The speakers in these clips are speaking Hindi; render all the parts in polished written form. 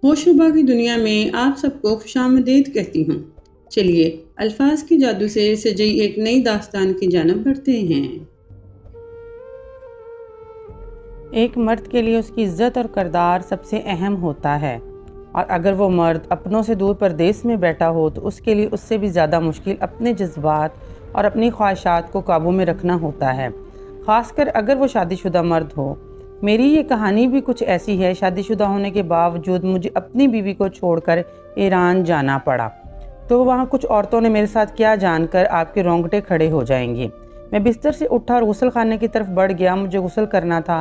होशरुबा की दुनिया में आप सबको खुशामदीद कहती हूँ। चलिए अल्फाज के जादू से सजी एक नई दास्तान की जानब बढ़ते हैं। एक मर्द के लिए उसकी इज्जत और किरदार सबसे अहम होता है, और अगर वो मर्द अपनों से दूर परदेश में बैठा हो तो उसके लिए उससे भी ज़्यादा मुश्किल अपने जज्बात और अपनी ख्वाहिशात को काबू में रखना होता है, ख़ासकर अगर वो शादीशुदा मर्द हो। मेरी ये कहानी भी कुछ ऐसी है। शादीशुदा होने के बावजूद मुझे अपनी बीवी को छोड़कर ईरान जाना पड़ा। तो वहाँ कुछ औरतों ने मेरे साथ क्या जानकर आपके रोंगटे खड़े हो जाएंगे। मैं बिस्तर से उठा और गुस्ल खाने की तरफ बढ़ गया। मुझे गुस्ल करना था।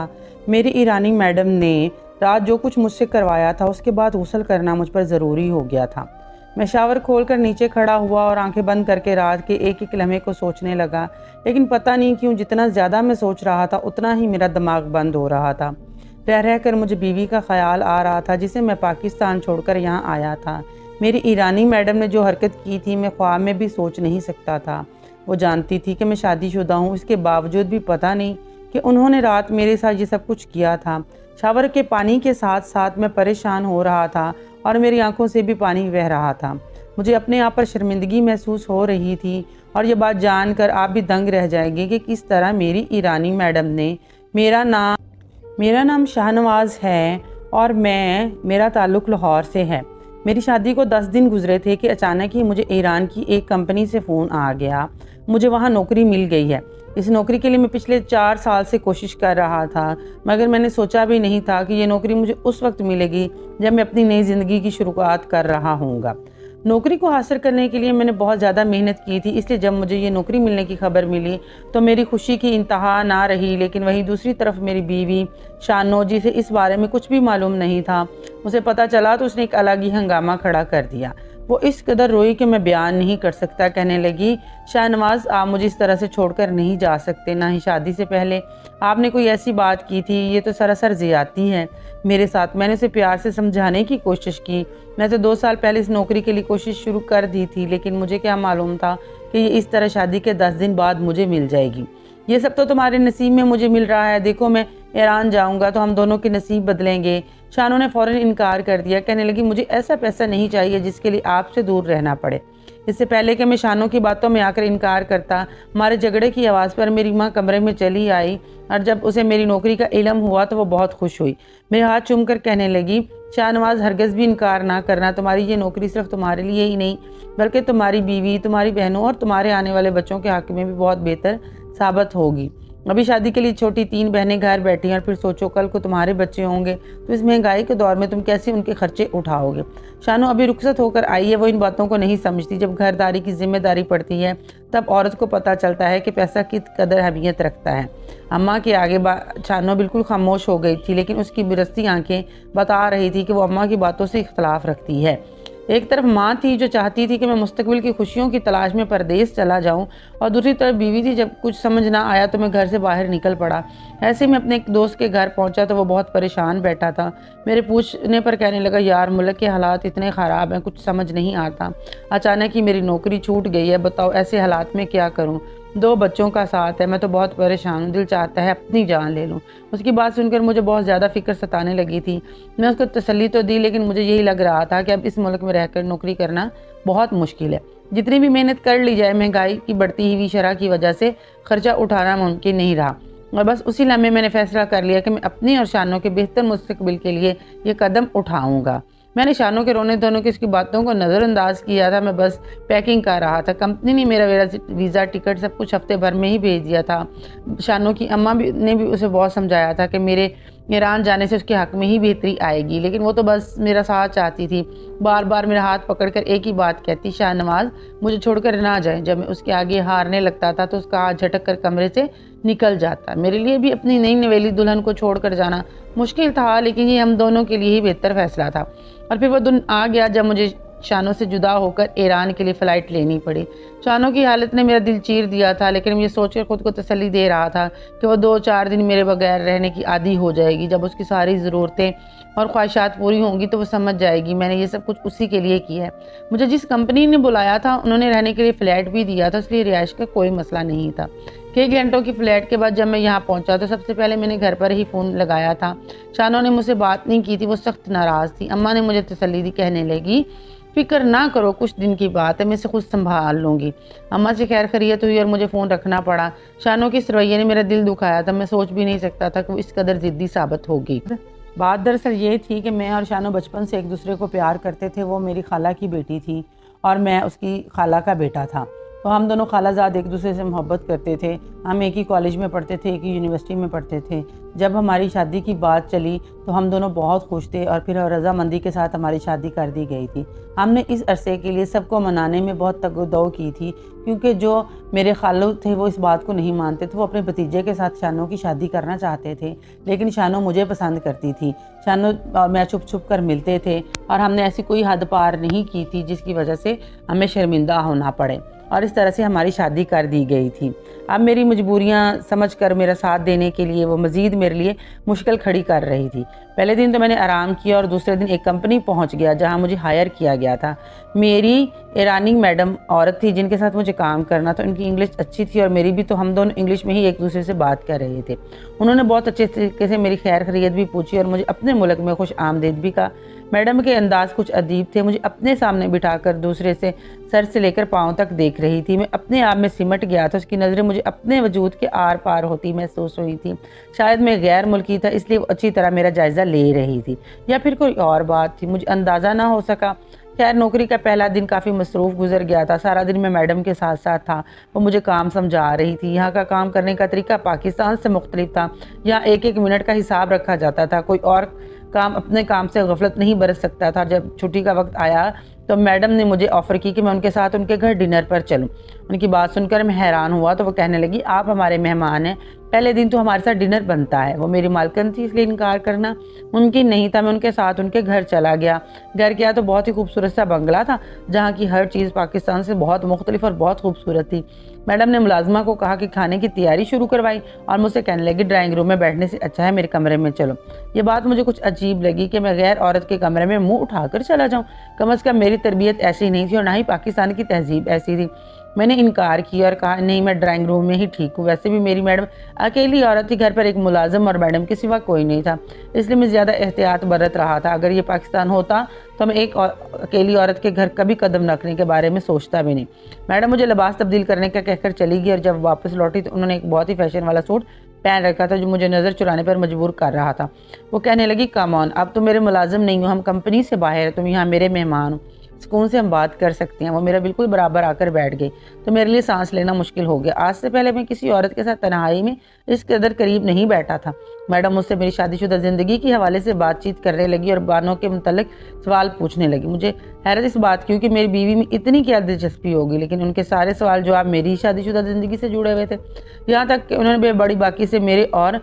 मेरी ईरानी मैडम ने रात जो कुछ मुझसे करवाया था उसके बाद गुस्ल करना मुझ पर ज़रूरी हो गया था। मैं शावर खोलकर नीचे खड़ा हुआ और आंखें बंद करके रात के एक एक लम्हे को सोचने लगा। लेकिन पता नहीं क्यों जितना ज़्यादा मैं सोच रहा था उतना ही मेरा दिमाग बंद हो रहा था। रह रह कर मुझे बीवी का ख्याल आ रहा था जिसे मैं पाकिस्तान छोड़कर यहाँ आया था। मेरी ईरानी मैडम ने जो हरकत की थी मैं ख्वाब में भी सोच नहीं सकता था। वो जानती थी कि मैं शादीशुदा हूँ, इसके बावजूद भी पता नहीं कि उन्होंने रात मेरे साथ ये सब कुछ किया था। शावर के पानी के साथ साथ मैं परेशान हो रहा था और मेरी आंखों से भी पानी बह रहा था। मुझे अपने आप पर शर्मिंदगी महसूस हो रही थी और ये बात जानकर आप भी दंग रह जाएंगे कि किस तरह मेरी ईरानी मैडम ने मेरा नाम शाहनवाज़ है और मेरा ताल्लुक़ लाहौर से है। मेरी शादी को 10 दिन गुजरे थे कि अचानक ही मुझे ईरान की एक कंपनी से फ़ोन आ गया। मुझे वहाँ नौकरी मिल गई है। इस नौकरी के लिए मैं पिछले 4 साल से कोशिश कर रहा था, मगर मैंने सोचा भी नहीं था कि ये नौकरी मुझे उस वक्त मिलेगी जब मैं अपनी नई ज़िंदगी की शुरुआत कर रहा हूँगा। नौकरी को हासिल करने के लिए मैंने बहुत ज़्यादा मेहनत की थी, इसलिए जब मुझे ये नौकरी मिलने की खबर मिली तो मेरी खुशी की इंतहा ना रही। लेकिन वहीं दूसरी तरफ मेरी बीवी शानो, जिसे इस बारे में कुछ भी मालूम नहीं था, उसे पता चला तो उसने एक अलग ही हंगामा खड़ा कर दिया। वो इस कदर रोई कि मैं बयान नहीं कर सकता। कहने लगी, शाहनवाज़, आप मुझे इस तरह से छोड़कर नहीं जा सकते। ना ही शादी से पहले आपने कोई ऐसी बात की थी। ये तो सरासर ज़्यादती है मेरे साथ। मैंने उसे प्यार से समझाने की कोशिश की। मैं तो 2 साल पहले इस नौकरी के लिए कोशिश शुरू कर दी थी, लेकिन मुझे क्या मालूम था कि ये इस तरह शादी के 10 दिन बाद मुझे मिल जाएगी। ये सब तो तुम्हारे नसीब में मुझे मिल रहा है। देखो, मैं ईरान जाऊंगा तो हम दोनों के नसीब बदलेंगे। शानो ने फ़ौरन इनकार कर दिया। कहने लगी, मुझे ऐसा पैसा नहीं चाहिए जिसके लिए आपसे दूर रहना पड़े। इससे पहले कि मैं शानो की बातों में आकर इनकार करता, हमारे झगड़े की आवाज़ पर मेरी माँ कमरे में चली आई और जब उसे मेरी नौकरी का इल्म हुआ तो वो बहुत खुश हुई। मेरे हाथ चूमकर कहने लगी, शाहनवाज़, हरगिज़ भी इनकार ना करना। तुम्हारी ये नौकरी सिर्फ तुम्हारे लिए ही नहीं बल्कि तुम्हारी बीवी, तुम्हारी बहनों और तुम्हारे आने वाले बच्चों के हक़ में भी बहुत बेहतर साबित होगी। अभी शादी के लिए छोटी 3 बहनें घर बैठी हैं और फिर सोचो कल को तुम्हारे बच्चे होंगे तो इस महंगाई के दौर में तुम कैसे उनके खर्चे उठाओगे। शानो अभी रुखसत होकर आई है, वो इन बातों को नहीं समझती। जब घरदारी की जिम्मेदारी पड़ती है तब औरत को पता चलता है कि पैसा किस कदर अहमियत रखता है। अम्मा के आगे शानो बिल्कुल खामोश हो गई थी, लेकिन उसकी बिरस्ती आंखें बता रही थी कि वो अम्मा की बातों से इख्तलाफ रखती है। एक तरफ माँ थी जो चाहती थी कि मैं मुस्तकबिल की खुशियों की तलाश में परदेश चला जाऊं, और दूसरी तरफ बीवी थी। जब कुछ समझ ना आया तो मैं घर से बाहर निकल पड़ा। ऐसे में अपने एक दोस्त के घर पहुंचा तो वो बहुत परेशान बैठा था। मेरे पूछने पर कहने लगा, यार, मुल्क के हालात इतने ख़राब हैं, कुछ समझ नहीं आता। अचानक ही मेरी नौकरी छूट गई है। बताओ ऐसे हालात में क्या करूँ। 2 बच्चों का साथ है, मैं तो बहुत परेशान हूँ। दिल चाहता है अपनी जान ले लूँ। उसकी बात सुनकर मुझे बहुत ज़्यादा फिक्र सताने लगी थी। मैं उसको तसल्ली तो दी, लेकिन मुझे यही लग रहा था कि अब इस मुल्क में रहकर नौकरी करना बहुत मुश्किल है। जितनी भी मेहनत कर ली जाए, महंगाई की बढ़ती हुई शरह की वजह से खर्चा उठाना मुमकिन नहीं रहा। और बस उसी लम्हे मैंने फैसला कर लिया कि मैं अपनी और शानो के बेहतर मुस्तकबिल के लिए ये कदम उठाऊँगा। मैंने शानो के रोने धोने की इसकी बातों को नज़रअंदाज किया था। मैं बस पैकिंग कर रहा था। कंपनी ने मेरा वीज़ा, टिकट सब कुछ हफ्ते भर में ही भेज दिया था। शानो की अम्मा ने भी उसे बहुत समझाया था कि मेरे ईरान जाने से उसके हक़ में ही बेहतरी आएगी, लेकिन वो तो बस मेरा साथ चाहती थी। बार बार मेरा हाथ पकड़कर एक ही बात कहती, शाहनवाज़, मुझे छोड़कर ना जाए। जब मैं उसके आगे हारने लगता था तो उसका हाथ झटक कर कमरे से निकल जाता। मेरे लिए भी अपनी नई नवेली दुल्हन को छोड़कर जाना मुश्किल था, लेकिन ये हम दोनों के लिए ही बेहतर फैसला था। और फिर वो दिन आ गया जब मुझे शानो से जुदा होकर ईरान के लिए फ़्लाइट लेनी पड़ी। शानो की हालत ने मेरा दिल चीर दिया था, लेकिन मैं ये सोचकर खुद को तसल्ली दे रहा था कि वो 2-4 दिन मेरे बगैर रहने की आदी हो जाएगी। जब उसकी सारी ज़रूरतें और ख्वाहिशात पूरी होंगी तो वो समझ जाएगी मैंने ये सब कुछ उसी के लिए किया है। मुझे जिस कंपनी ने बुलाया था उन्होंने रहने के लिए फ़्लैट भी दिया था, इसलिए रिहाइश का कोई मसला नहीं था। कई घंटों की फ़्लैट के बाद जब मैं यहाँ पहुँचा तो सबसे पहले मैंने घर पर ही फ़ोन लगाया था। शानो ने मुझसे बात नहीं की थी, वो सख्त नाराज़ थी। अम्मा ने मुझे तसल्ली दी, कहने लगी फ़िक्र ना करो, कुछ दिन की बात है, मैं इसे खुद संभाल लूँगी। अम्मा से खैर खैरियत हुई और मुझे फ़ोन रखना पड़ा। शानो की इस रवैये ने मेरा दिल दुखाया था। मैं सोच भी नहीं सकता था कि वो इस कदर ज़िद्दी साबित होगी। बात दरअसल ये थी कि मैं और शानो बचपन से एक दूसरे को प्यार करते थे। वो मेरी खाला की बेटी थी और मैं उसकी खाला का बेटा था। तो हम दोनों खालाजाद एक दूसरे से मोहब्बत करते थे। हम एक ही कॉलेज में पढ़ते थे, एक ही यूनिवर्सिटी में पढ़ते थे। जब हमारी शादी की बात चली तो हम दोनों बहुत खुश थे और फिर रज़ामंदी के साथ हमारी शादी कर दी गई थी। हमने इस अरसे के लिए सबको मनाने में बहुत तगदो की थी, क्योंकि जो मेरे खालू थे वो इस बात को नहीं मानते थे। वो अपने भतीजे के साथ शानो की शादी करना चाहते थे, लेकिन शानो मुझे पसंद करती थी। शानो और मैं छुप छुप कर मिलते थे और हमने ऐसी कोई हद पार नहीं की थी जिसकी वजह से हमें शर्मिंदा होना पड़े, और इस तरह से हमारी शादी कर दी गई थी। अब मेरी मजबूरियां समझकर मेरा साथ देने के लिए वो मज़ीद मेरे लिए मुश्किल खड़ी कर रही थी। पहले दिन तो मैंने आराम किया और दूसरे दिन एक कंपनी पहुंच गया जहां मुझे हायर किया गया था। मेरी ईरानी मैडम औरत थी जिनके साथ मुझे काम करना था। उनकी इंग्लिश अच्छी थी और मेरी भी, तो हम दोनों इंग्लिश में ही एक दूसरे से बात कर रहे थे। उन्होंने बहुत अच्छे तरीके से मेरी खैर खैरियत भी पूछी और मुझे अपने मुल्क में खुश आमदीद भी कहा। मैडम के अंदाज कुछ अजीब थे। मुझे अपने सामने बिठाकर दूसरे से सर से लेकर पाँव तक देख रही थी। मैं अपने आप में सिमट गया था। उसकी नज़रें मुझे अपने वजूद के आर पार होती महसूस हुई थी। शायद मैं गैर मुल्की था, इसलिए वो अच्छी तरह मेरा जायज़ा ले रही थी, या फिर कोई और बात थी, मुझे अंदाज़ा ना हो सका। खैर, नौकरी का पहला दिन काफ़ी मसरूफ़ गुजर गया था। सारा दिन मैं मैडम के साथ साथ था। वो मुझे काम समझा रही थी। यहाँ का काम करने का तरीका पाकिस्तान से मुख्तलिफ था। यहाँ एक एक मिनट का हिसाब रखा जाता था। कोई और काम अपने काम से गफलत नहीं बरत सकता था। जब छुट्टी का वक्त आया तो मैडम ने मुझे ऑफ़र की कि मैं उनके साथ उनके घर डिनर पर चलूं। उनकी बात सुनकर मैं हैरान हुआ। तो वो कहने लगी, आप हमारे मेहमान हैं, पहले दिन तो हमारे साथ डिनर बनता है। वो मेरी मालकिन थी, इसलिए इनकार करना मुमकिन नहीं था। मैं उनके साथ उनके घर चला गया। घर गया तो बहुत ही खूबसूरत सा बंगला था, जहाँ की हर चीज़ पाकिस्तान से बहुत मुख्तलिफ और बहुत खूबसूरत थी। मैडम ने मुलाजमा को कहा कि खाने की तैयारी शुरू करवाई और मुझसे कहने लगी, ड्राइंग रूम में बैठने से अच्छा है मेरे कमरे में चलो। ये बात मुझे कुछ अजीब लगी कि मैं गैर औरत के कमरे में मुंह उठाकर चला जाऊं। कम अज़ कम मेरी तरबियत ऐसी नहीं थी और ना ही पाकिस्तान की तहजीब ऐसी थी। मैंने इनकार किया और कहा, नहीं, मैं ड्राइंग रूम में ही ठीक हूँ। वैसे भी मेरी मैडम अकेली औरत थी, घर पर एक मुलाजिम और मैडम के सिवा कोई नहीं था, इसलिए मैं ज़्यादा एहतियात बरत रहा था। अगर ये पाकिस्तान होता तो मैं एक अकेली औरत के घर कभी कदम रखने के बारे में सोचता भी नहीं। मैडम मुझे लिबास तब्दील करने का कहकर चली गई और जब वापस लौटी तो उन्होंने एक बहुत ही फैशन वाला सूट पहन रखा था जो मुझे नज़र चुराने पर मजबूर कर रहा था। वो कहने लगी, कम ऑन, अब तो मेरे मुलाजिम नहीं हो, हम कंपनी से बाहर, तुम यहाँ मेरे मेहमान हो, सुकून से हम बात कर सकते हैं। वो मेरा बिल्कुल बराबर आकर बैठ गई तो मेरे लिए सांस लेना मुश्किल हो गया। आज से पहले मैं किसी औरत के साथ तन्हाई में इस कदर करीब नहीं बैठा था। मैडम मुझसे मेरी शादीशुदा ज़िंदगी के हवाले से बातचीत करने लगी और बानों के मुतल्लिक सवाल पूछने लगी। मुझे हैरत इस बात की कि मेरी बीवी में इतनी क्या दिलचस्पी होगी, लेकिन उनके सारे सवाल जवाब मेरी शादीशुदा ज़िंदगी से जुड़े हुए थे। यहाँ तक कि उन्होंने बड़ी बाकी से मेरे और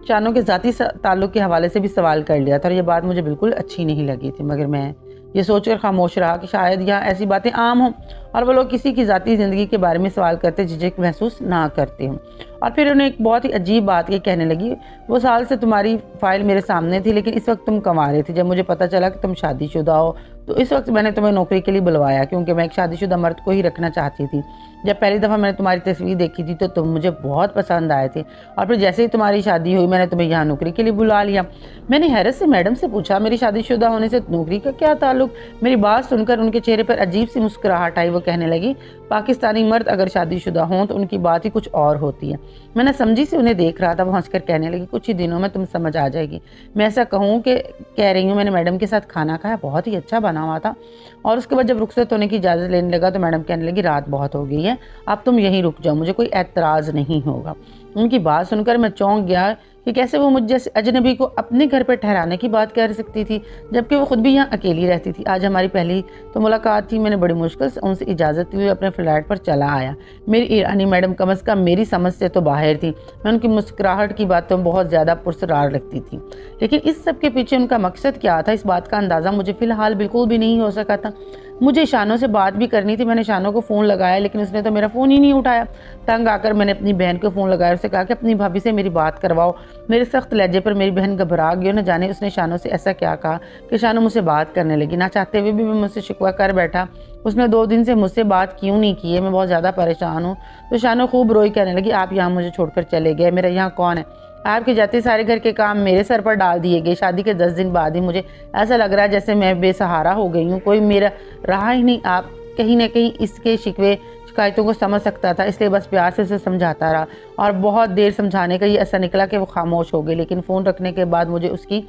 शानो के ज़ाती ताल्लुक़ के हवाले से भी सवाल कर लिया था और ये बात मुझे बिल्कुल अच्छी नहीं लगी थी। मगर मैं ये सोचकर खामोश रहा कि शायद यहाँ ऐसी बातें आम हों और वो लोग किसी की ज़ाती ज़िंदगी के बारे में सवाल करते झिझक महसूस ना करते हों। और फिर उन्हें एक बहुत ही अजीब बात ये कहने लगी, वो साल से तुम्हारी फ़ाइल मेरे सामने थी, लेकिन इस वक्त तुम कमा रहे थे। जब मुझे पता चला कि तुम शादीशुदा हो तो इस वक्त मैंने तुम्हें नौकरी के लिए बुलवाया, क्योंकि मैं एक शादीशुदा मर्द को ही रखना चाहती थी। जब पहली दफ़ा मैंने तुम्हारी तस्वीर देखी थी तो तुम मुझे बहुत पसंद आए थे और फिर जैसे ही तुम्हारी शादी हुई मैंने तुम्हें यहाँ नौकरी के लिए बुला लिया। मैंने हैरत से मैडम से पूछा, मेरी शादीशुदा होने से नौकरी का क्या ताल्लुक? मेरी बात सुनकर उनके चेहरे पर अजीब सी मुस्कुराहट आई। वो कहने लगी, पाकिस्तानी मर्द अगर शादीशुदा हों तो उनकी बात ही कुछ और होती है। मैंने समझी से उन्हें देख रहा था। वो हंसकर कहने लगी, कुछ ही दिनों में तुम समझ आ जाएगी। मैं ऐसा कहूँ कि कह रही हूँ, मैंने मैडम के साथ खाना खाया, बहुत ही अच्छा बना हुआ था। और उसके बाद जब रुखसत होने की इजाज़त लेने लगा तो मैडम कहने लगी, रात बहुत हो गई है, अब तुम यहीं रुक जाओ, मुझे कोई एतराज़ नहीं होगा। उनकी बात सुनकर मैं चौंक गया कि कैसे वो मुझ जैसे अजनबी को अपने घर पर ठहराने की बात कर सकती थी, जबकि वो खुद भी यहाँ अकेली रहती थी। आज हमारी पहली तो मुलाकात थी। मैंने बड़ी मुश्किल से उनसे इजाज़त ली, अपने फ्लैट पर चला आया। मेरी ईरानी मैडम कम अज़ कम मेरी समझ से तो बाहर थी। मैं उनकी मुस्कुराहट की बातों बहुत ज़्यादा पुरसरार लगती थी, लेकिन इस सब के पीछे उनका मकसद क्या था, इस बात का अंदाज़ा मुझे फ़िलहाल बिल्कुल भी नहीं हो सका था। मुझे शानों से बात भी करनी थी। मैंने शानों को फ़ोन लगाया लेकिन उसने तो मेरा फ़ोन ही नहीं उठाया। तंग आकर मैंने अपनी बहन को फ़ोन लगाया, उससे कहा कि अपनी भाभी से मेरी बात करवाओ। मेरे सख्त लहजे पर मेरी बहन घबरा गई, न जाने उसने शानों से ऐसा क्या कहा कि शानों मुझसे बात करने लगी। ना चाहते हुए भी मैं मुझसे शिकवा कर बैठा। उसने 2 दिन से मुझसे बात क्यों नहीं की है, मैं बहुत ज़्यादा परेशान हूँ। तो शानों खूब रोई, कहने लगी आप यहाँ मुझे छोड़कर चले गए, मेरा यहाँ कौन है? आपके जाते सारे घर के काम मेरे सर पर डाल दिए गए। शादी के 10 दिन बाद ही मुझे ऐसा लग रहा है जैसे मैं बेसहारा हो गई हूँ, कोई मेरा रहा ही नहीं। आप कहीं ना कहीं इसके शिकवे शिकायतों को समझ सकता था, इसलिए बस प्यार से उसे समझाता रहा और बहुत देर समझाने का ये ऐसा निकला कि वो खामोश हो गई। लेकिन फ़ोन रखने के बाद मुझे उसकी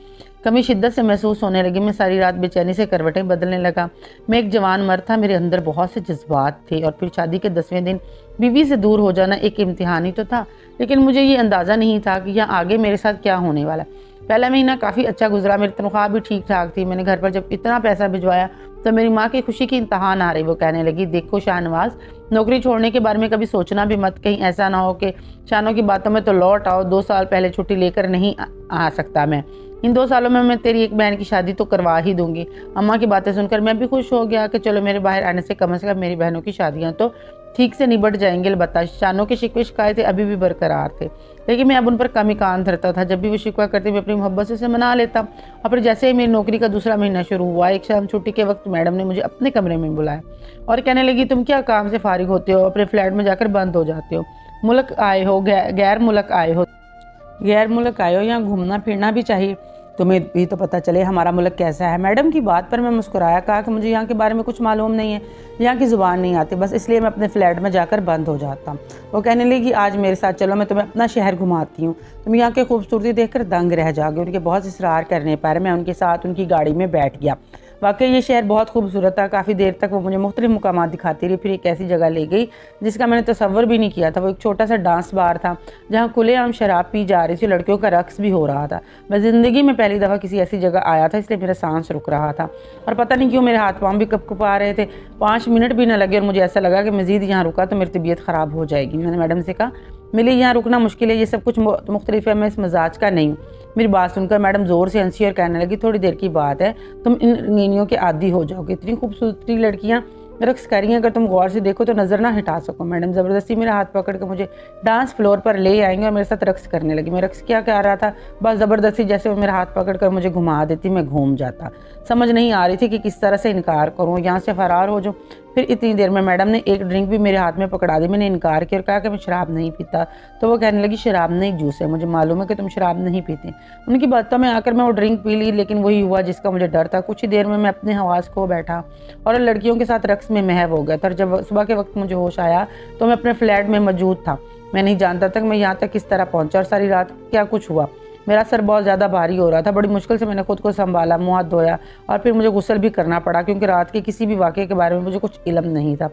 कमी शिद्दत से महसूस होने लगी। मैं सारी रात बेचैनी से करवटें बदलने लगा। मैं एक जवान मर्द था, मेरे अंदर बहुत से जज्बात थे और फिर शादी के 10वें दिन बीवी से दूर हो जाना एक इम्तिहान ही तो था। लेकिन मुझे ये अंदाज़ा नहीं था कि यहाँ आगे मेरे साथ क्या होने वाला। पहला महीना काफ़ी अच्छा गुजरा, मेरी तनख्वाह भी ठीक ठाक थी। मैंने घर पर जब इतना पैसा भिजवाया तो मेरी माँ की खुशी की इंतहा ना रही। वो कहने लगी देखो शाहनवाज, नौकरी छोड़ने के बारे में कभी सोचना भी मत, कहीं ऐसा ना हो कि शानों की बातों में तो लौट आओ। 2 साल पहले छुट्टी लेकर नहीं आ सकता मैं। इन 2 सालों में मैं तेरी एक बहन की शादी तो करवा ही दूंगी। अम्मा की बातें सुनकर मैं भी खुश हो गया कि चलो मेरे बाहर आने से कम मेरी बहनों की शादियाँ तो ठीक से निबट जाएंगे। अलबत्ता शानों के शिकवे शिकायतें अभी भी बरकरार थे, लेकिन मैं अब उन पर कम ही कान धरता था। जब भी वो शिकवा करती मैं अपनी मोहब्बत से उसे मना लेता। और फिर जैसे ही मेरी नौकरी का दूसरा महीना शुरू हुआ, एक शाम छुट्टी के वक्त मैडम ने मुझे अपने कमरे में बुलाया और कहने लगी तुम क्या काम से फारिग होते हो, अपने फ्लैट में जाकर बंद हो जाते हो। मुल्क आए हो, गैर मुल्क आए हो, यहाँ घूमना फिरना भी चाहिए, तुम्हें भी तो पता चले हमारा मुल्क कैसा है। मैडम की बात पर मैं मुस्कुराया, कहा कि मुझे यहाँ के बारे में कुछ मालूम नहीं है, यहाँ की ज़ुबान नहीं आती, बस इसलिए मैं अपने फ्लैट में जाकर बंद हो जाता हूँ। वो कहने लगी आज मेरे साथ चलो, मैं तुम्हें अपना शहर घुमाती हूँ, तुम यहाँ की खूबसूरती देखकर दंग रह जाओगे। उनके बहुत इसरार करने पर मैं उनके साथ उनकी गाड़ी में बैठ गया। वाकई ये शहर बहुत खूबसूरत था। काफ़ी देर तक वो मुझे मुख्तलिफ मुकामात दिखाती रही, फिर एक ऐसी जगह ले गई जिसका मैंने तसव्वुर भी नहीं किया था। वो एक छोटा सा डांस बार था जहाँ खुलेआम शराब पी जा रही थी, लड़कियों का रक्स भी हो रहा था। मैं ज़िंदगी में पहली दफ़ा किसी ऐसी जगह आया था, इसलिए मेरा सांस रुक रहा था और पता नहीं क्यों मेरे हाथ पाँव भी कँपा रहे थे। 5 मिनट भी न लगे और मुझे ऐसा लगा कि मज़ीद यहाँ रुका तो मेरी तबीयत ख़राब हो जाएगी। मैंने मैडम से कहा मेरे यहाँ रुकना मुश्किल है, ये सब कुछ मुख्तलिफ है, मैं इस मजाज का नहीं हूँ। मेरी बात सुनकर मैडम ज़ोर से हंसी और कहने लगी थोड़ी देर की बात है, तुम इन रंगीनियों के आदी हो जाओगे। इतनी खूबसूरती लड़कियाँ रक्स कर रही हैं, अगर तुम गौर से देखो तो नज़र ना हटा सको। मैडम ज़बरदस्ती मेरा हाथ पकड़ के मुझे डांस फ्लोर पर ले आएंगे और मेरे साथ रक्स करने लगी। मैं रक्स क्या कर रहा था, बस ज़बरदस्ती जैसे वो मेरा हाथ पकड़ कर मुझे घुमा देती, मैं घूम जाता। समझ नहीं आ रही थी कि किस तरह से इनकार करूँ, यहाँ से फ़रार हो जाऊँ। फिर इतनी देर में मैडम ने एक ड्रिंक भी मेरे हाथ में पकड़ा दी। मैंने इनकार किया और कहा कि मैं शराब नहीं पीता। तो वो कहने लगी शराब नहीं जूस है, मुझे मालूम है कि तुम शराब नहीं पीती। उनकी बातों में आकर मैं वो ड्रिंक पी ली, लेकिन वही हुआ जिसका मुझे डर था। कुछ ही देर में मैं अपने हवास खो बैठा और लड़कियों के साथ रक्स में महव हो गया था। और जब सुबह के वक्त मुझे होश आया तो मैं अपने फ्लैट में मौजूद था। मैं नहीं जानता था कि मैं यहाँ तक किस तरह पहुँचा और सारी रात क्या कुछ हुआ। मेरा सर बहुत ज़्यादा भारी हो रहा था। बड़ी मुश्किल से मैंने खुद को संभाला, मुँह हाथ धोया और फिर मुझे गुस्ल भी करना पड़ा, क्योंकि रात के किसी भी वाक़े के बारे में मुझे कुछ इल्म नहीं था।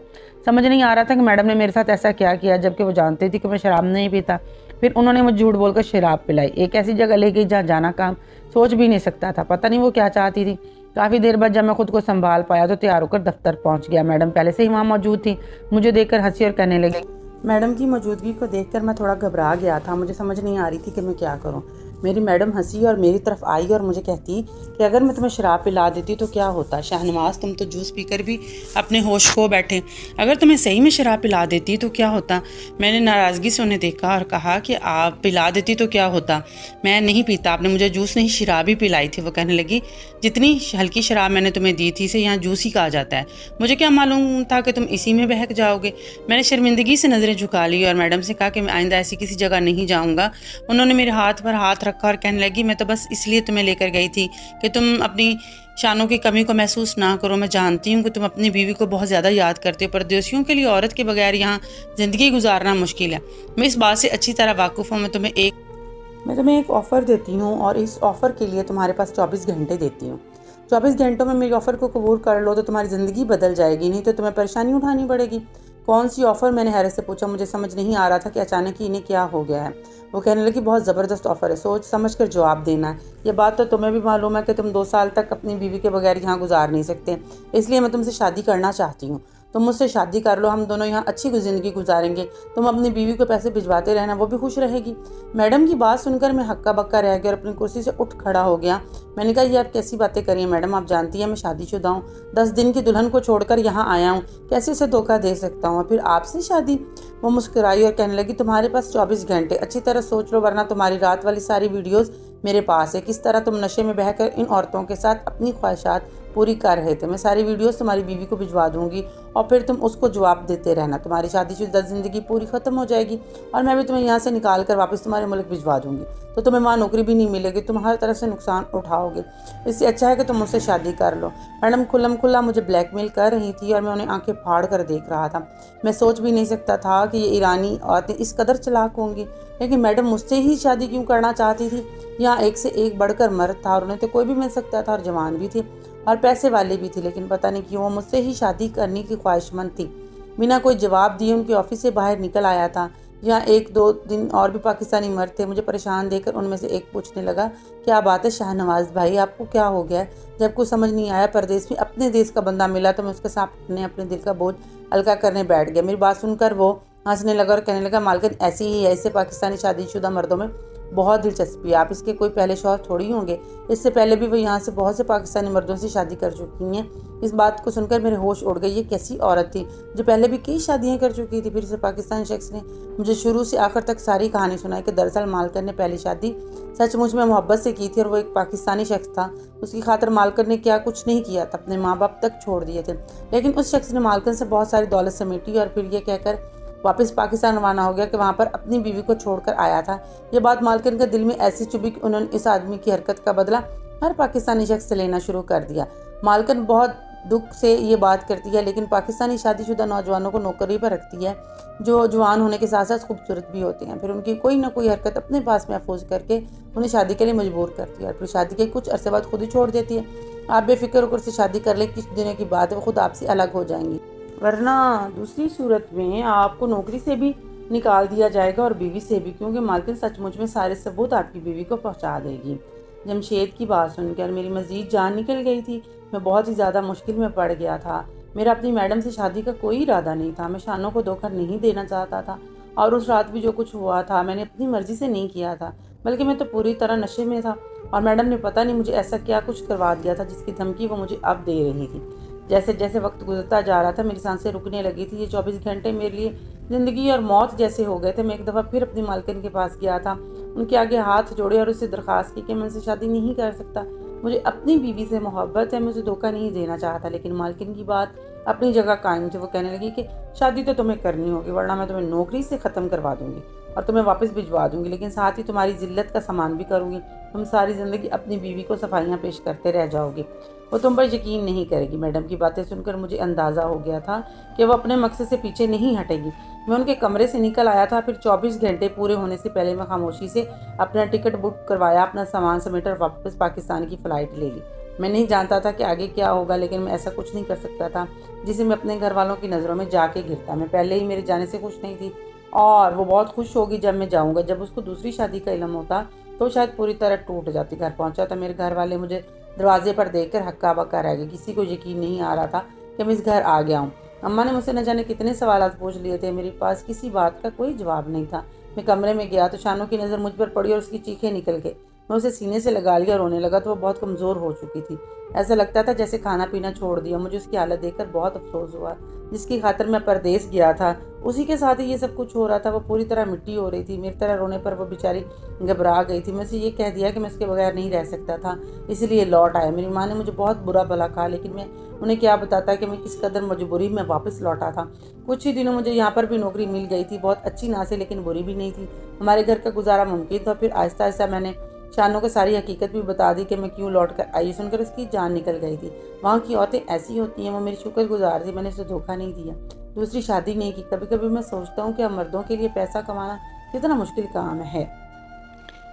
समझ नहीं आ रहा था कि मैडम ने मेरे साथ ऐसा क्या किया, जबकि वो जानती थी कि मैं शराब नहीं पीता। फिर उन्होंने मुझे झूठ बोलकर शराब पिलाई, एक ऐसी जगह ले गई जहाँ जाना काम सोच भी नहीं सकता था। पता नहीं वो क्या चाहती थी। काफ़ी देर बाद जब मैं खुद को संभाल पाया तो तैयार होकर दफ्तर पहुँच गया। मैडम पहले से ही वहाँ मौजूद थी। मुझे देखकर हंसी और कहने लगी। मैडम की मौजूदगी को देखकर मैं थोड़ा घबरा गया था। मुझे समझ नहीं आ रही थी कि मैं क्या करूं। मेरी मैडम हंसी और मेरी तरफ आई और मुझे कहती कि अगर मैं तुम्हें शराब पिला देती तो क्या होता। शाहनवाज, तुम तो जूस पीकर भी अपने होश खो बैठे, अगर तुम्हें सही में शराब पिला देती तो क्या होता। मैंने नाराज़गी से उन्हें देखा और कहा कि आप पिला देती तो क्या होता, मैं नहीं पीता, आपने मुझे जूस नहीं शराब ही पिलाई थी। वो कहने लगी जितनी हल्की शराब मैंने तुम्हें दी थी इसे यहाँ जूस ही कहा जाता है, मुझे क्या मालूम था कि तुम इसी में बहक जाओगे। मैंने शर्मिंदगी से नज़रें झुका ली और मैडम से कहा कि मैं आइंदा ऐसी किसी जगह नहीं जाऊँगा। उन्होंने मेरे हाथ पर हाथ रखा और कहने लगी मैं तो बस इसलिए तुम्हें लेकर गई थी कि तुम अपनी शानों की कमी को महसूस ना करो। मैं जानती हूँ कि तुम अपनी बीवी को बहुत ज़्यादा याद करते हो, परदेसियों के लिए औरत के बगैर यहाँ ज़िंदगी गुजारना मुश्किल है। मैं इस बात से अच्छी तरह वाकिफ़ हूँ। मैं तुम्हें एक ऑफ़र देती हूँ और इस ऑफ़र के लिए तुम्हारे पास 24 घंटे देती हूँ। 24 घंटों में मेरी ऑफ़र को कबूल कर लो तो तुम्हारी ज़िंदगी बदल जाएगी, नहीं तो तुम्हें परेशानी उठानी पड़ेगी। कौन सी ऑफ़र, मैंने हैरत से पूछा। मुझे समझ नहीं आ रहा था कि अचानक ही इन्हें क्या हो गया है। वो कहने लगी बहुत ज़बरदस्त ऑफ़र है, सोच समझ कर जवाब देना है। ये बात तो तुम्हें भी मालूम है कि तुम 2 साल तक अपनी बीवी के बगैर यहाँ गुजार नहीं सकते, इसलिए मैं तुमसे शादी करना चाहती हूँ। तुम मुझसे शादी कर लो, हम दोनों यहाँ अच्छी ज़िंदगी गुजारेंगे, तुम अपनी बीवी को पैसे भिजवाते रहना, वो भी खुश रहेगी। मैडम की बात सुनकर मैं हक्का बक्का रह गया और अपनी कुर्सी से उठ खड़ा हो गया। मैंने कहा, ये आप कैसी बातें करिए मैडम, आप जानती हैं मैं शादीशुदा हूँ, 10 दिन की दुल्हन को छोड़कर यहाँ आया हूँ, कैसे उसे धोखा दे सकता हूँ, फिर आपसे शादी। वो मुस्कुराई और कहने लगी, तुम्हारे पास 24 घंटे, अच्छी तरह सोच लो वरना तुम्हारी रात वाली सारी वीडियोस मेरे पास है, किस तरह तुम नशे में बहकर इन औरतों के साथ अपनी ख्वाहिशात पूरी कर रहे थे। मैं सारी वीडियोस तुम्हारी बीवी को भिजवा दूंगी और फिर तुम उसको जवाब देते रहना, तुम्हारी शादीशुदा ज़िंदगी पूरी ख़त्म हो जाएगी और मैं भी तुम्हें यहाँ से निकाल कर वापस तुम्हारे मुल्क भिजवा दूंगी, तो तुम्हें वहाँ नौकरी भी नहीं मिलेगी, तुम हर तरह से नुकसान उठाओगे, इससे अच्छा है कि तुम मुझसे शादी कर लो। मैडम खुल्लम खुल्ला मुझे ब्लैकमेल कर रही थी और मैं उन्हें आंखें फाड़ कर देख रहा था। मैं सोच भी नहीं सकता था कि ये ईरानी औरतें इस कदर चालाक होंगी, लेकिन मैडम मुझसे ही शादी क्यों करना चाहती थी। यहाँ एक से एक बढ़कर मर्द था और उन्हें तो कोई भी मिल सकता था और जवान भी थे और पैसे वाले भी थे, लेकिन पता नहीं क्यों वो मुझसे ही शादी करने की ख्वाहिशमंद थी। बिना कोई जवाब दिए उनके ऑफिस से बाहर निकल आया था। यहाँ 1-2 दिन और भी पाकिस्तानी मर्द थे। मुझे परेशान देखकर उनमें से एक पूछने लगा, क्या बात है शाहनवाज भाई, आपको क्या हो गया है? जब कुछ समझ नहीं आया, परदेश में अपने देश का बंदा मिला तो मैं उसके सामने अपने दिल का बोझ हल्का करने बैठ गया। मेरी बात सुनकर वो हंसने लगा और कहने लगा, मालकिन ऐसी ही है, ऐसे पाकिस्तानी शादीशुदा मर्दों में बहुत दिलचस्पी है, आप इसके कोई पहले शौहर थोड़ी होंगे। इससे पहले भी वो यहाँ से बहुत से पाकिस्तानी मर्दों से शादी कर चुकी हैं। इस बात को सुनकर मेरे होश उड़ गए। ये कैसी औरत थी जो पहले भी कई शादियाँ कर चुकी थी। फिर से पाकिस्तानी शख्स ने मुझे शुरू से आखिर तक सारी कहानी सुनाई कि दरअसल मालकर ने पहली शादी सचमुच में मोहब्बत से की थी और वो एक पाकिस्तानी शख्स था। उसकी खातिर मालकर ने क्या कुछ नहीं किया था, अपने माँ बाप तक छोड़ दिए थे, लेकिन उस शख्स ने मालकर से बहुत सारी दौलत समेटी और फिर ये कहकर वापस पाकिस्तान रवाना हो गया कि वहाँ पर अपनी बीवी को छोड़कर आया था। ये बात मालकिन के दिल में ऐसी चुभी कि उन्होंने इस आदमी की हरकत का बदला हर पाकिस्तानी शख्स से लेना शुरू कर दिया। मालकिन बहुत दुख से ये बात करती है, लेकिन पाकिस्तानी शादीशुदा नौजवानों को नौकरी पर रखती है जो जवान होने के साथ साथ खूबसूरत भी होते हैं। फिर उनकी कोई ना कोई हरकत अपने पास महफूज करके उन्हें शादी के लिए मजबूर करती है और फिर शादी के कुछ अरसे बाद खुद ही छोड़ देती है। आप बेफिक्र होकर से शादी कर ले, कुछ दिनों की बात है वो खुद आपसे अलग हो जाएंगी, वरना दूसरी सूरत में आपको नौकरी से भी निकाल दिया जाएगा और बीवी से भी, क्योंकि मालकिन सचमुच में सारे सबूत आपकी बीवी को पहुंचा देगी। जमशेद की बात सुनकर मेरी मजीद जान निकल गई थी। मैं बहुत ही ज़्यादा मुश्किल में पड़ गया था। मेरा अपनी मैडम से शादी का कोई इरादा नहीं था। मैं शानों को धोखा नहीं देना चाहता था और उस रात भी जो कुछ हुआ था मैंने अपनी मर्जी से नहीं किया था, बल्कि मैं तो पूरी तरह नशे में था और मैडम ने पता नहीं मुझे ऐसा क्या कुछ करवा दिया था जिसकी धमकी वो मुझे अब दे रही थी। जैसे जैसे वक्त गुजरता जा रहा था मेरी सांसें रुकने लगी थी। ये 24 घंटे मेरे लिए ज़िंदगी और मौत जैसे हो गए थे। मैं एक दफ़ा फिर अपनी मालकिन के पास गया था, उनके आगे हाथ जोड़े और उससे दरख्वास्त की कि मैं उनसे शादी नहीं कर सकता। मुझे अपनी बीवी से मोहब्बत है, मैं उसे धोखा नहीं देना चाहता। लेकिन मालकिन की बात अपनी जगह कायम थी। वो कहने लगी कि शादी तो तुम्हें करनी होगी, वरना मैं तुम्हें नौकरी से ख़त्म करवा दूंगी और तुम्हें वापस भिजवा दूंगी, लेकिन साथ ही तुम्हारी जिल्लत का सामान भी करूँगी। तुम सारी ज़िंदगी अपनी बीवी को सफाइयाँ पेश करते रह जाओगे, वो तुम पर यकीन नहीं करेगी। मैडम की बातें सुनकर मुझे अंदाज़ा हो गया था कि वो अपने मकसद से पीछे नहीं हटेगी। मैं उनके कमरे से निकल आया था। फिर 24 घंटे पूरे होने से पहले मैं खामोशी से अपना टिकट बुक करवाया, अपना सामान समेटा और वापस पाकिस्तान की फ़्लाइट ले ली। मैं नहीं जानता था कि आगे क्या होगा, लेकिन मैं ऐसा कुछ नहीं कर सकता था जिसे मैं अपने घर वालों की नज़रों में जाके गिरता। मैं पहले ही मेरे जाने से खुश नहीं थी और वो बहुत खुश होगी जब मैं जाऊँगा। जब उसको दूसरी शादी का इल्म होता तो शायद पूरी तरह टूट जाती। घर पहुँचा तो मेरे घर वाले मुझे दरवाजे पर देखकर हक्का बक्का रह गए। किसी को यकीन नहीं आ रहा था कि मैं इस घर आ गया हूँ। अम्मा ने मुझसे न जाने कितने सवाल पूछ लिए थे, मेरे पास किसी बात का कोई जवाब नहीं था। मैं कमरे में गया तो शानों की नज़र मुझ पर पड़ी और उसकी चीखें निकल गई। मैं उसे सीने से लगा लिया, रोने लगा तो वो बहुत कमज़ोर हो चुकी थी। ऐसा लगता था जैसे खाना पीना छोड़ दिया। मुझे उसकी हालत देखकर बहुत अफसोस हुआ। जिसकी खातिर मैं परदेश गया था उसी के साथ ही ये सब कुछ हो रहा था। वो पूरी तरह मिट्टी हो रही थी। मेरी तरह रोने पर वो बेचारी घबरा गई थी। मैं उसे ये कह दिया कि मैं उसके बगैर नहीं रह सकता था, इसलिए लौट आया। मेरी माँ ने मुझे बहुत बुरा भला कहा, लेकिन मैं उन्हें क्या बताता कि मैं किस कदर मजबूरी में वापस लौटा था। कुछ ही दिनों मुझे यहाँ पर भी नौकरी मिल गई थी, बहुत अच्छी ना से लेकिन बुरी भी नहीं थी। हमारे घर का गुजारा मुमकिन था। फिर आहिस्ता आहिस्ता मैंने शानों को सारी हकीकत भी बता दी कि मैं क्यों लौट कर आई। सुनकर उसकी जान निकल गई थी। वहाँ की औरतें ऐसी होती हैं। वो मेरी शुक्रगुजार थी, मैंने उसे धोखा नहीं दिया, दूसरी शादी नहीं की। कभी कभी मैं सोचता हूँ कि हम मर्दों के लिए पैसा कमाना कितना मुश्किल काम है।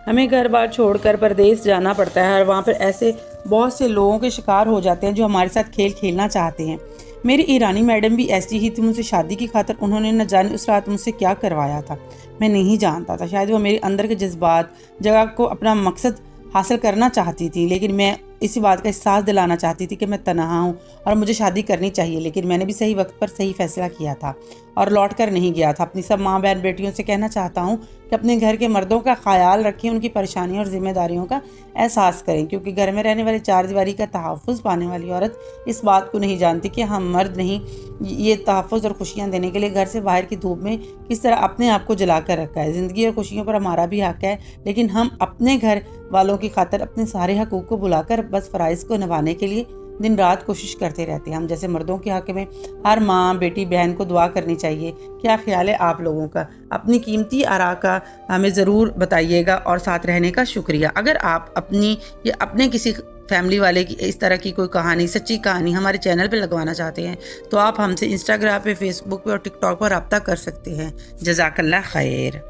हमें घर बार छोड़कर परदेश जाना पड़ता है और वहाँ पर ऐसे बहुत से लोगों के शिकार हो जाते हैं जो हमारे साथ खेल खेलना चाहते हैं। मेरी ईरानी मैडम भी ऐसी ही थी। मुझसे शादी की खातिर उन्होंने न जाने उस रात मुझसे क्या करवाया था, मैं नहीं जानता था। शायद वो मेरे अंदर के जज्बात जगह को अपना मकसद हासिल करना चाहती थी, लेकिन मैं इसी बात का एहसास दिलाना चाहती थी कि मैं तनहा हूँ और मुझे शादी करनी चाहिए, लेकिन मैंने भी सही वक्त पर सही फैसला किया था और लौट कर नहीं गया था। अपनी सब माँ बहन बेटियों से कहना चाहता हूँ कि अपने घर के मर्दों का ख्याल रखें, उनकी परेशानियों और जिम्मेदारियों का एहसास करें, क्योंकि घर में रहने वाली चार दीवारी का तहफ़्फ़ुज़ पाने वाली औरत इस बात को नहीं जानती कि हम मर्द नहीं ये तहफ़्फ़ुज़ और खुशियाँ देने के लिए घर से बाहर की धूप में किस तरह अपने आप को जला कर रखा है। ज़िंदगी और खुशियों पर हमारा भी हक़ है, लेकिन हम अपने घर वालों की खातिर अपने सारे हकूक़ को भुलाकर बस फ़राइज़ को निभाने के लिए दिन रात कोशिश करते रहते हैं। हम जैसे मर्दों के हक़ में हर माँ बेटी बहन को दुआ करनी चाहिए। क्या ख़्याल है आप लोगों का? अपनी कीमती आरा का हमें ज़रूर बताइएगा और साथ रहने का शुक्रिया। अगर आप अपनी या अपने किसी फैमिली वाले की इस तरह की कोई कहानी, सच्ची कहानी हमारे चैनल पे लगवाना चाहते हैं तो आप हमसे इंस्टाग्राम पे, फेसबुक पे और टिकटॉक पर रब्ता कर सकते हैं। जज़ाकल्लाह खैर।